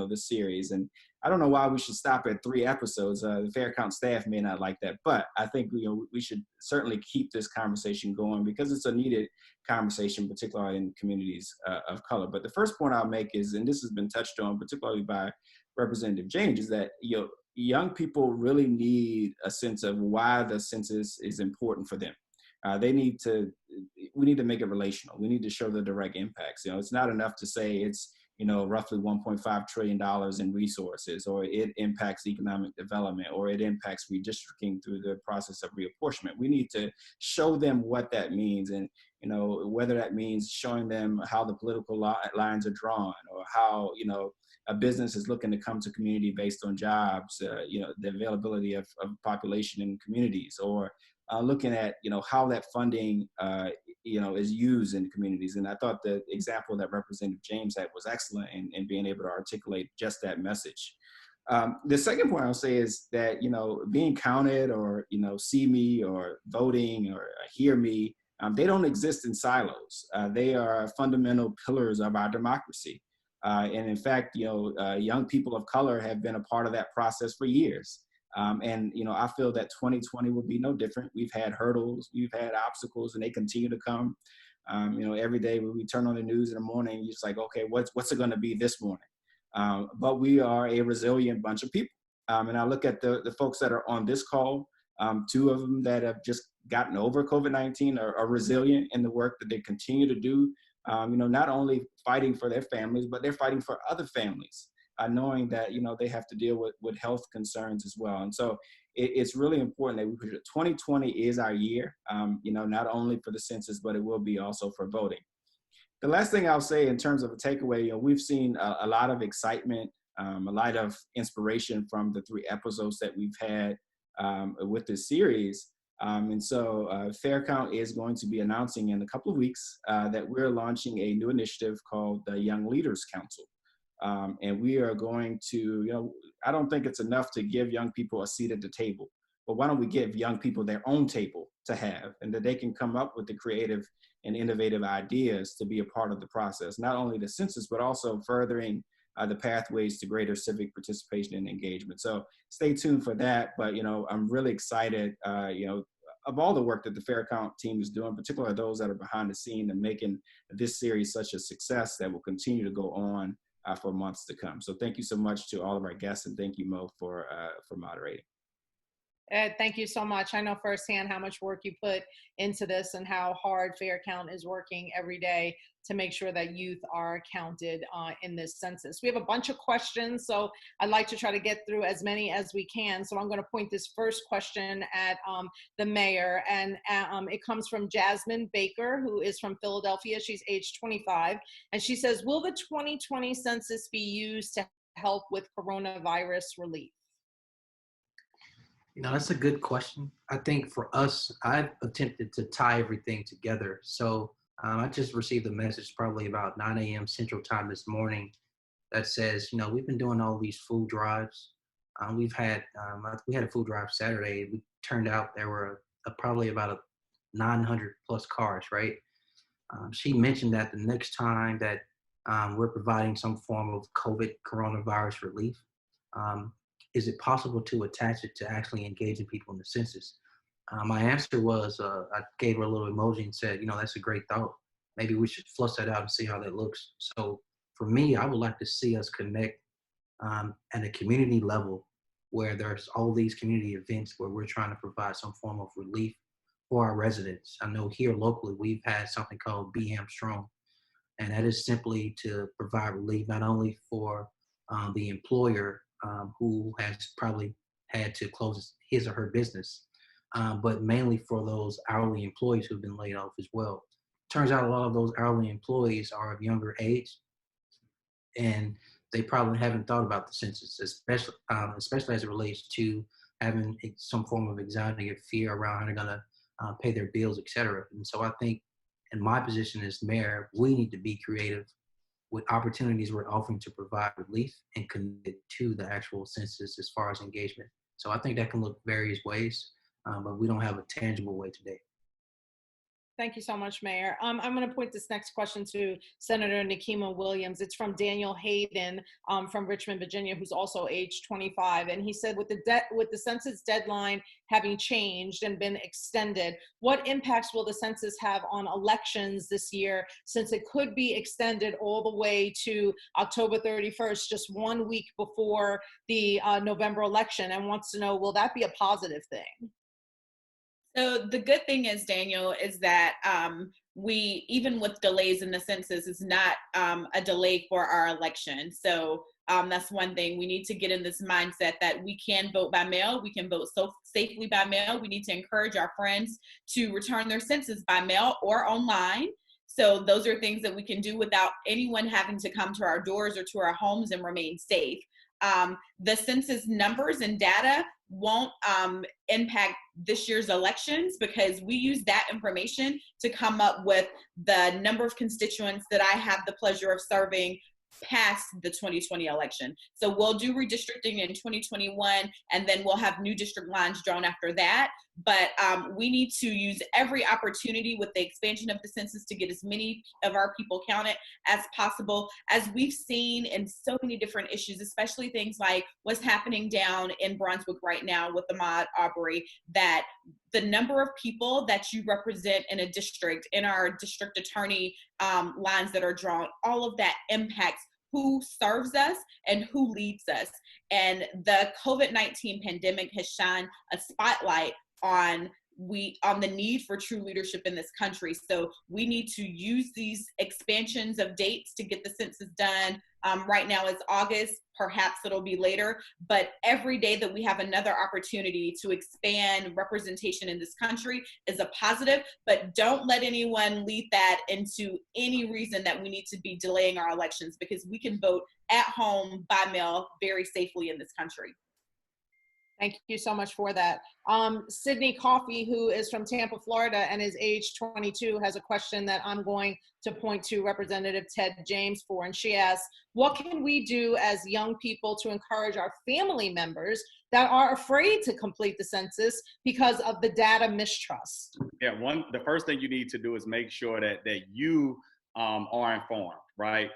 this series. And I don't know why we should stop at 3 episodes. The Fair Count staff may not like that, but I think we should certainly keep this conversation going because it's a needed conversation, particularly in communities of color. But the first point I'll make is, and this has been touched on particularly by Representative James, is that young people really need a sense of why the census is important for them. We need to make it relational. We need to show the direct impacts. It's not enough to say it's, roughly $1.5 trillion in resources, or it impacts economic development, or it impacts redistricting through the process of reapportionment. We need to show them what that means, and whether that means showing them how the political lines are drawn, or how a business is looking to come to community based on jobs, the availability of population in communities, or looking at how that funding is used in communities. And I thought the example that Representative James had was excellent in being able to articulate just that message. The second point I'll say is that being counted, or see me, or voting, or hear me, they don't exist in silos. They are fundamental pillars of our democracy. And in fact, young people of color have been a part of that process for years. I feel that 2020 will be no different. We've had hurdles, we've had obstacles, and they continue to come. Every day when we turn on the news in the morning, you're just like, okay, what's it going to be this morning? But we are a resilient bunch of people. And I look at the folks that are on this call, 2 of them that have just gotten over COVID-19 are resilient in the work that they continue to do. Not only fighting for their families, but they're fighting for other families. Knowing that they have to deal with health concerns as well. And so it's really important that we push it. 2020 is our year, not only for the census, but it will be also for voting. The last thing I'll say in terms of a takeaway, we've seen a lot of excitement, a lot of inspiration from the 3 episodes that we've had with this series. And so Fair Count is going to be announcing in a couple of weeks that we're launching a new initiative called the Young Leaders Council. And we are going to, I don't think it's enough to give young people a seat at the table. but why don't we give young people their own table to have, and that they can come up with the creative and innovative ideas to be a part of the process, not only the census, but also furthering the pathways to greater civic participation and engagement. So stay tuned for that. But, I'm really excited, of all the work that the Fair Count team is doing, particularly those that are behind the scene and making this series such a success that will continue to go on for months to come. So thank you so much to all of our guests, and thank you, Mo, for moderating. Ed, thank you so much. I know firsthand how much work you put into this and how hard Fair Count is working every day to make sure that youth are counted in this census. We have a bunch of questions, so I'd like to try to get through as many as we can. So I'm going to point this first question at the mayor, and it comes from Jasmine Baker, who is from Philadelphia. She's age 25, and she says, will the 2020 census be used to help with coronavirus relief? That's a good question. I think for us, I've attempted to tie everything together. So I just received a message probably about 9 a.m. Central Time this morning that says, we've been doing all these food drives. We had a food drive Saturday. We turned out there were probably about 900 plus cars, right? She mentioned that the next time that we're providing some form of coronavirus relief, is it possible to attach it to actually engaging people in the census? My answer was, I gave her a little emoji and said, that's a great thought. Maybe we should flush that out and see how that looks. So for me, I would like to see us connect at a community level where there's all these community events where we're trying to provide some form of relief for our residents. I know here locally, we've had something called Be Strong, and that is simply to provide relief not only for the employer who has probably had to close his or her business, but mainly for those hourly employees who've been laid off as well. Turns out a lot of those hourly employees are of younger age, and they probably haven't thought about the census, especially as it relates to having some form of anxiety or fear around how they're going to pay their bills, et cetera. And so I think in my position as mayor, we need to be creative with opportunities we're offering to provide relief and connect to the actual census as far as engagement. So I think that can look various ways, but we don't have a tangible way today. Thank you so much, Mayor. I'm going to point this next question to Senator Nikema Williams. It's from Daniel Hayden from Richmond, Virginia, who's also age 25. And he said, with the census deadline having changed and been extended, what impacts will the census have on elections this year, since it could be extended all the way to October 31st, just 1 week before the November election? And wants to know, will that be a positive thing? So the good thing is, Daniel, is that we, even with delays in the census, is not a delay for our election. So that's one thing. We need to get in this mindset that we can vote by mail. We can vote so safely by mail. We need to encourage our friends to return their census by mail or online. So those are things that we can do without anyone having to come to our doors or to our homes and remain safe. The census numbers and data won't impact this year's elections, because we use that information to come up with the number of constituents that I have the pleasure of serving past the 2020 election. So we'll do redistricting in 2021, and then we'll have new district lines drawn after that. But we need to use every opportunity with the expansion of the census to get as many of our people counted as possible, as we've seen in so many different issues, especially things like what's happening down in Brunswick right now with Ahmaud Arbery, that the number of people that you represent in a district, in our district attorney lines that are drawn, all of that impacts who serves us and who leads us. And the COVID-19 pandemic has shined a spotlight on the need for true leadership in this country. So we need to use these expansions of dates to get the census done. Right now it's August, perhaps it'll be later, but every day that we have another opportunity to expand representation in this country is a positive. But don't let anyone lead that into any reason that we need to be delaying our elections, because we can vote at home by mail very safely in this country. Thank you so much for that. Sydney Coffey, who is from Tampa, Florida, and is age 22, has a question that I'm going to point to Representative Ted James for. And she asks, what can we do as young people to encourage our family members that are afraid to complete the census because of the data mistrust? Yeah, the first thing you need to do is make sure that you are informed, right?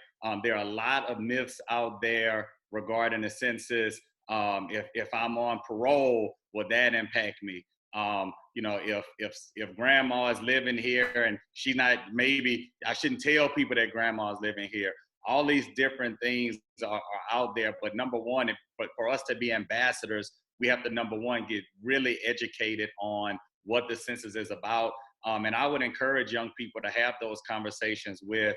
There are a lot of myths out there regarding the census. If I'm on parole, will that impact me? You know, if grandma is living here and she's not, maybe I shouldn't tell people that grandma is living here. All these different things are out there. But number one, but for us to be ambassadors, we have to, number one, get really educated on what the census is about. And I would encourage young people to have those conversations with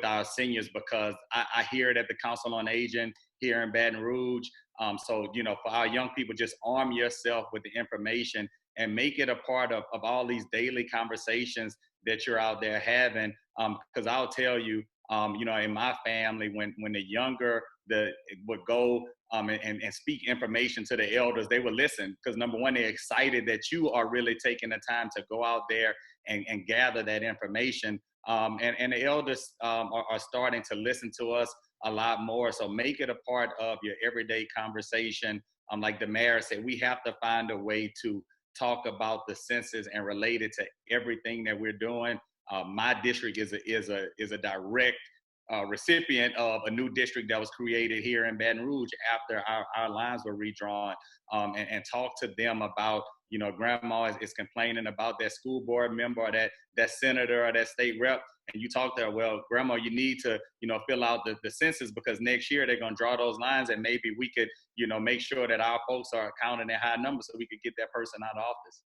our seniors, because I hear it at the Council on Aging here in Baton Rouge. So, you know, for our young people, just arm yourself with the information and make it a part of all these daily conversations that you're out there having. Because I'll tell you, you know, in my family, when the younger would go and speak information to the elders, they would listen, because number one, they're excited that you are really taking the time to go out there and gather that information. And the elders are starting to listen to us a lot more. So make it a part of your everyday conversation. Like the mayor said, we have to find a way to talk about the census and relate it to everything that we're doing. My district is a direct recipient of a new district that was created here in Baton Rouge after our lines were redrawn, and talk to them about, you know, grandma is complaining about that school board member or that senator or that state rep, and you talk to her, well, grandma, you need to, you know, fill out the census, because next year they're going to draw those lines, and maybe we could, you know, make sure that our folks are counting in high numbers so we could get that person out of office.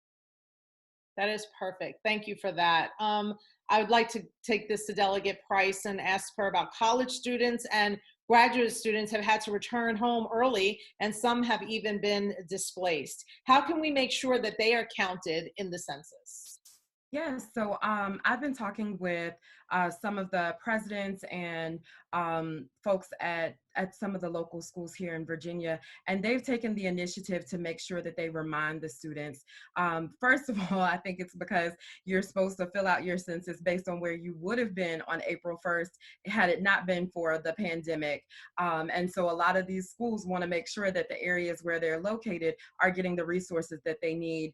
That is perfect. Thank you for that. I would like to take this to Delegate Price and ask her about college students and graduate students have had to return home early, and some have even been displaced. How can we make sure that they are counted in the census? Yes, so I've been talking with some of the presidents and folks at some of the local schools here in Virginia, and they've taken the initiative to make sure that they remind the students. First of all, I think it's because you're supposed to fill out your census based on where you would have been on April 1st had it not been for the pandemic. And so a lot of these schools want to make sure that the areas where they're located are getting the resources that they need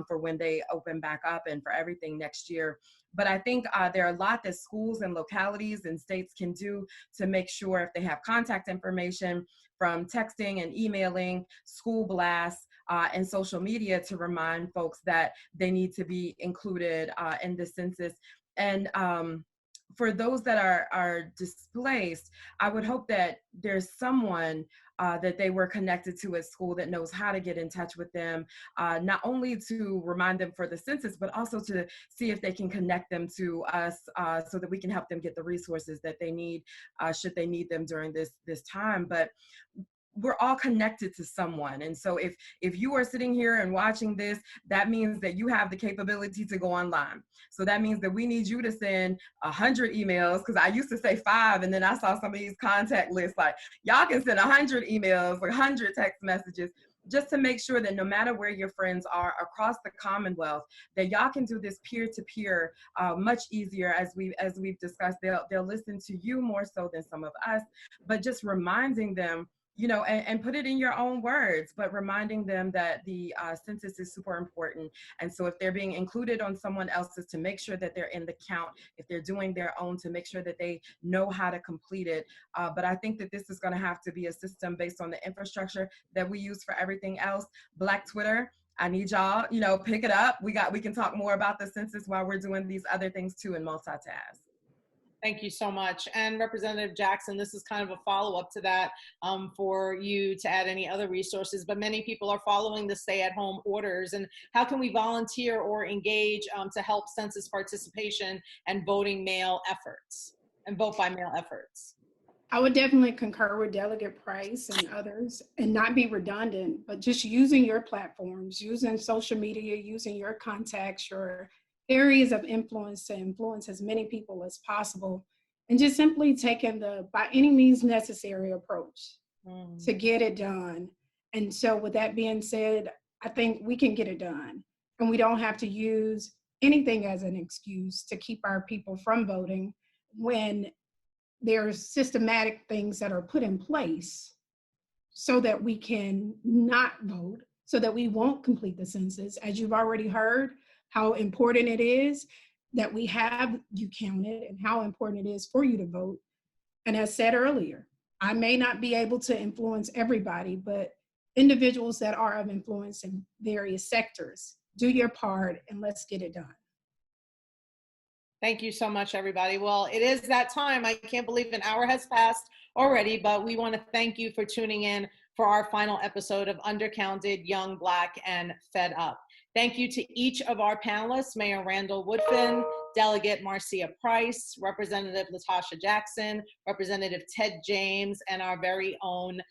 for when they open back up and for everything next year. But I think there are a lot that schools and localities and states can do to make sure, if they have contact information, from texting and emailing, school blasts, and social media, to remind folks that they need to be included in the census. And for those that are displaced, I would hope that there's someone that they were connected to at school that knows how to get in touch with them, not only to remind them for the census, but also to see if they can connect them to us so that we can help them get the resources that they need should they need them during this time. But we're all connected to someone. And so if you are sitting here and watching this, that means that you have the capability to go online. So that means that we need you to send 100 emails, because I used to say 5, and then I saw some of these contact lists, like y'all can send 100 emails, 100 text messages, just to make sure that no matter where your friends are across the Commonwealth, that y'all can do this peer-to-peer much easier. As we've discussed, they'll listen to you more so than some of us, but just reminding them, you know, and put it in your own words, but reminding them that the census is super important. And so if they're being included on someone else's, to make sure that they're in the count. If they're doing their own, to make sure that they know how to complete it. But I think that this is going to have to be a system based on the infrastructure that we use for everything else. Black Twitter, I need y'all, you know, pick it up. We can talk more about the census while we're doing these other things too, and multitask. Thank you so much. And Representative Jackson, this is kind of a follow-up to that for you to add any other resources, but many people are following the stay-at-home orders. And how can we volunteer or engage to help census participation and voting mail efforts and vote by mail efforts? I would definitely concur with Delegate Price and others, and not be redundant, but just using your platforms, using social media, using your contacts, your areas of influence to influence as many people as possible, and just simply taking the by any means necessary approach to get it done. And so with that being said, I think we can get it done. And we don't have to use anything as an excuse to keep our people from voting when there's systematic things that are put in place so that we can not vote, so that we won't complete the census. As you've already heard, how important it is that we have you counted and how important it is for you to vote. And as said earlier, I may not be able to influence everybody, but individuals that are of influence in various sectors, do your part and let's get it done. Thank you so much, everybody. Well, it is that time. I can't believe an hour has passed already, but we want to thank you for tuning in for our final episode of Undercounted, Young, Black, and Fed Up. Thank you to each of our panelists, Mayor Randall Woodfin, Delegate Marcia Price, Representative Latasha Jackson, Representative Ted James, and our very own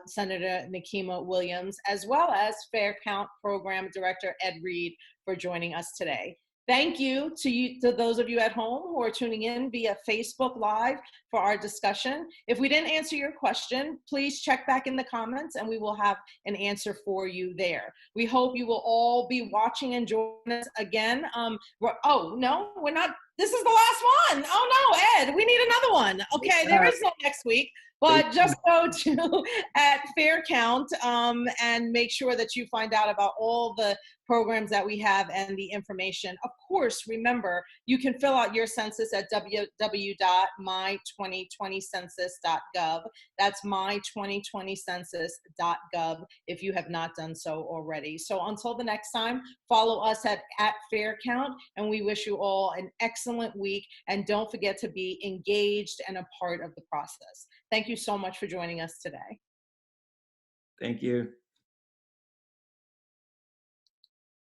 Senator Nikema Williams, as well as Fair Count Program Director Ed Reed for joining us today. Thank you to those of you at home who are tuning in via Facebook Live for our discussion. If we didn't answer your question, please check back in the comments and we will have an answer for you there. We hope you will all be watching and joining us again. Oh, no, we're not. This is the last one. Oh no, Ed, we need another one. Okay, there is no next week. But just go to at Fair Count and make sure that you find out about all the programs that we have and the information. Of course, remember, you can fill out your census at www.my2020census.gov. That's my2020census.gov if you have not done so already. So until the next time, follow us at Fair Count, and we wish you all an excellent week. And don't forget to be engaged and a part of the process. Thank you so much for joining us today. Thank you.